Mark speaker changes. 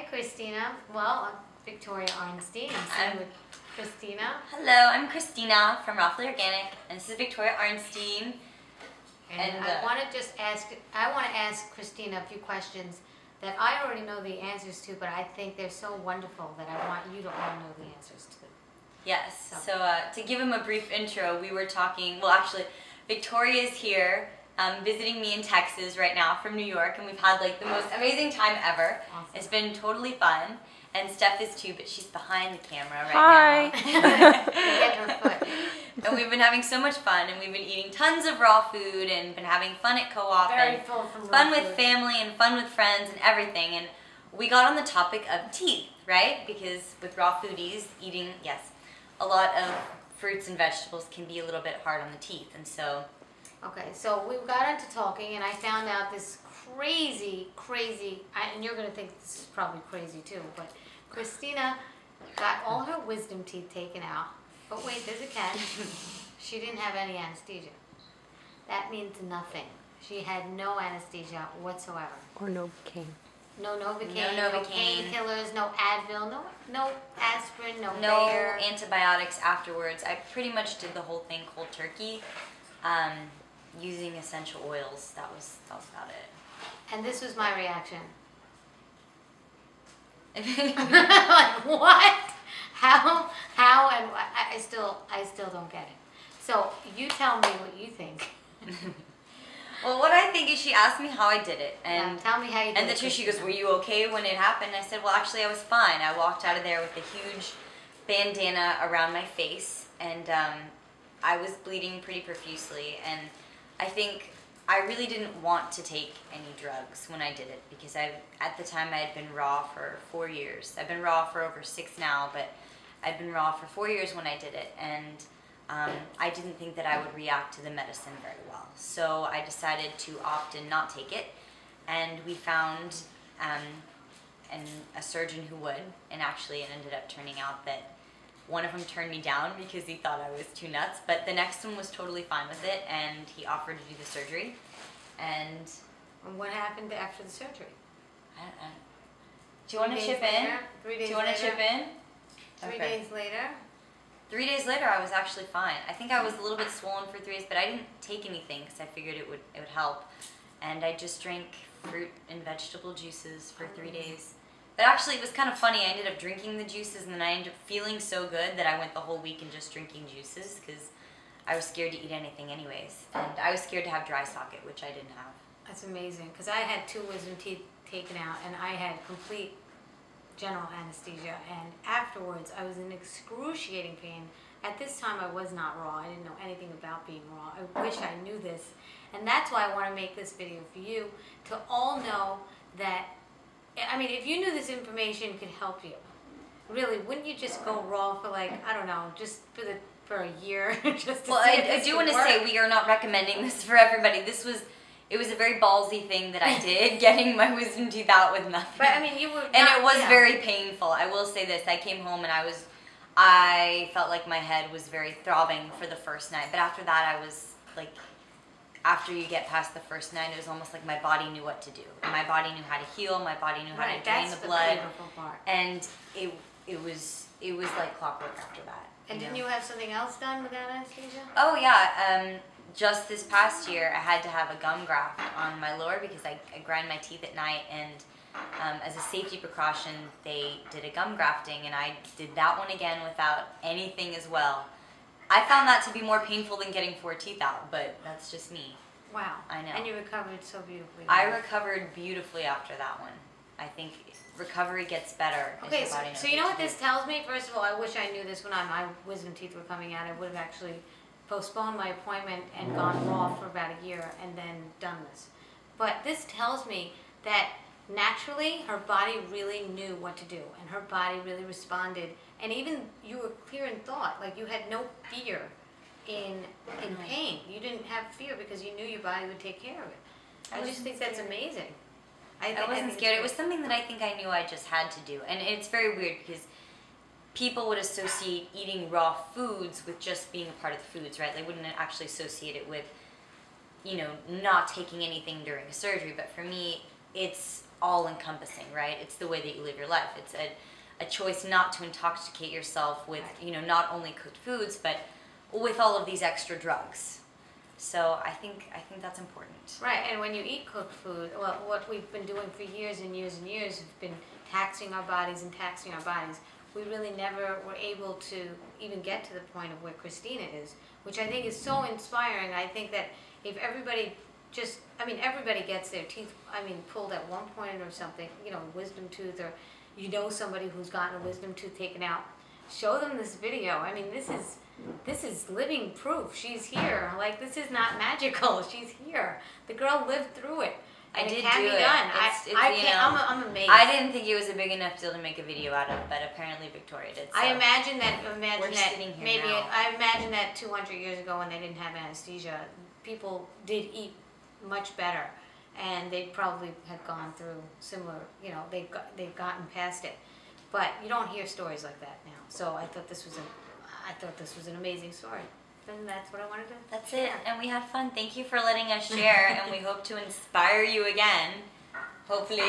Speaker 1: Hey, Kristina. Well, I'm Victoria Arnstein. I'm with Kristina.
Speaker 2: Hello, I'm Kristina from Rawfully Organic, and this is Victoria Arnstein.
Speaker 1: And I want to ask Kristina a few questions that I already know the answers to, but I think they're so wonderful that I want you to all know the answers to.
Speaker 2: Yes. So to give him a brief intro, we were talking. Well, actually, Victoria is here. Visiting me in Texas right now from New York, and we've had like the most amazing time ever.
Speaker 1: Awesome.
Speaker 2: It's been totally fun, and Steph is too, but she's behind the camera right
Speaker 3: Hi.
Speaker 2: now.
Speaker 1: Get her foot.
Speaker 2: And we've been having so much fun, and we've been eating tons of raw food, and been having fun at co-op,
Speaker 1: Very
Speaker 2: and
Speaker 1: full from
Speaker 2: fun
Speaker 1: raw
Speaker 2: with
Speaker 1: food.
Speaker 2: family, and fun with friends, and everything. And we got on the topic of teeth, right? Because with raw foodies, eating, a lot of fruits and vegetables can be a little bit hard on the teeth, and so.
Speaker 1: Okay, so we got into talking, and I found out this crazy, and you're going to think this is probably crazy too, but Kristina got all her wisdom teeth taken out. But wait, there's a catch. She didn't have any anesthesia. That means nothing. She had no anesthesia whatsoever.
Speaker 3: Or Novocaine.
Speaker 1: No Novocaine,
Speaker 2: No
Speaker 1: no
Speaker 2: Novocaine.
Speaker 1: painkillers, no Advil, no aspirin, no
Speaker 2: No
Speaker 1: Bayer.
Speaker 2: antibiotics afterwards. I pretty much did the whole thing cold turkey, using essential oils. That was about it.
Speaker 1: And this was my reaction. Like, what? How? And I still don't get it. So you tell me what you think.
Speaker 2: Well, what I think is she asked me how I did it, and
Speaker 1: tell me how you did
Speaker 2: and
Speaker 1: it.
Speaker 2: the truth, she goes,
Speaker 1: Kristina.
Speaker 2: "Were you okay when it happened?" I said, "Well, actually, I was fine. I walked out of there with a huge bandana around my face, and I was bleeding pretty profusely. And I think I really didn't want to take any drugs when I did it, because at the time I had been raw for 4 years. I've been raw for over 6 now, but I'd been raw for 4 years when I did it, and I didn't think that I would react to the medicine very well. So I decided to opt in, not take it, and we found a surgeon who would, and actually it ended up turning out that one of them turned me down because he thought I was too nuts, but the next one was totally fine with it, and he offered to do the surgery. And
Speaker 1: what happened after the surgery?
Speaker 2: I don't know. Do you want to chip in?
Speaker 1: 3 days
Speaker 2: Do you want to chip in?
Speaker 1: 3
Speaker 2: Okay.
Speaker 1: days later?
Speaker 2: 3 days later, I was actually fine. I think I was a little bit swollen for 3 days, but I didn't take anything because I figured it would help. And I just drank fruit and vegetable juices for 3 days. But actually, it was kind of funny. I ended up drinking the juices, and then I ended up feeling so good that I went the whole weekend just drinking juices because I was scared to eat anything anyways. And I was scared to have dry socket, which I didn't have.
Speaker 1: That's amazing, because I had 2 wisdom teeth taken out, and I had complete general anesthesia, and afterwards I was in excruciating pain. At this time I was not raw. I didn't know anything about being raw. I wish I knew this, and that's why I want to make this video for you, to all know that, I mean, if you knew this information could help you, really, wouldn't you just go raw for, like, I don't know, just for a year? Just to
Speaker 2: Well,
Speaker 1: see if
Speaker 2: I
Speaker 1: this
Speaker 2: do
Speaker 1: would
Speaker 2: want to
Speaker 1: work?
Speaker 2: say we are not recommending this for everybody. It was a very ballsy thing that I did, getting my wisdom teeth out with nothing.
Speaker 1: But I mean, you were
Speaker 2: And
Speaker 1: not,
Speaker 2: it was
Speaker 1: yeah.
Speaker 2: very painful. I will say this. I came home and I felt like my head was very throbbing for the first night. But after that, I was like, after you get past the first night, it was almost like my body knew what to do. My body knew how to heal. My body knew how to drain
Speaker 1: That's
Speaker 2: the blood.
Speaker 1: beautiful part.
Speaker 2: And it was like clockwork after that.
Speaker 1: And didn't you have something else done without anesthesia?
Speaker 2: Oh yeah, just this past year I had to have a gum graft on my lower because I grind my teeth at night, and as a safety precaution they did a gum grafting, and I did that one again without anything as well. I found that to be more painful than getting 4 teeth out, but that's just me.
Speaker 1: Wow.
Speaker 2: I know.
Speaker 1: And you recovered so beautifully.
Speaker 2: I recovered beautifully after that one. I think recovery gets better. as
Speaker 1: Okay,
Speaker 2: your body knows
Speaker 1: so you know what
Speaker 2: to
Speaker 1: this tells me? First of all, I wish I knew this when my wisdom teeth were coming out. I would have actually postponed my appointment and gone raw for about a year and then done this. But this tells me that naturally her body really knew what to do, and her body really responded. And even you were clear in thought, like you had no fear in pain. You didn't have fear because you knew your body would take care of it. I just think that's amazing.
Speaker 2: I wasn't scared. It was something that I think I knew I just had to do. And it's very weird because people would associate eating raw foods with just being a part of the foods, right? They wouldn't actually associate it with, you know, not taking anything during a surgery. But for me, it's all-encompassing, right? It's the way that you live your life. It's a choice not to intoxicate yourself with, you know, not only cooked foods, but with all of these extra drugs. So I think that's important.
Speaker 1: Right, and when you eat cooked food, well, what we've been doing for years and years and years has been taxing our bodies and taxing our bodies. We really never were able to even get to the point of where Kristina is, which I think is so inspiring. I think that if everybody just, I mean, everybody gets their teeth, I mean, pulled at one point or something, you know, wisdom tooth, or you know somebody who's gotten a wisdom tooth taken out, show them this video. I mean, this is living proof. She's here. Like, this is not magical. She's here. The girl lived through it. And it can be done. I'm amazed.
Speaker 2: I didn't think it was a big enough deal to make a video out of, but apparently Victoria did. So
Speaker 1: I imagine that maybe
Speaker 2: now.
Speaker 1: I imagine that 200 years ago when they didn't have anesthesia, people did eat much better, and they probably had gone through similar. You know, they've gotten past it, but you don't hear stories like that now. So I thought this was an amazing story. And that's what I wanted to
Speaker 2: That's
Speaker 1: share.
Speaker 2: it. And we had fun. Thank you for letting us share, and we hope to inspire you again. Hopefully.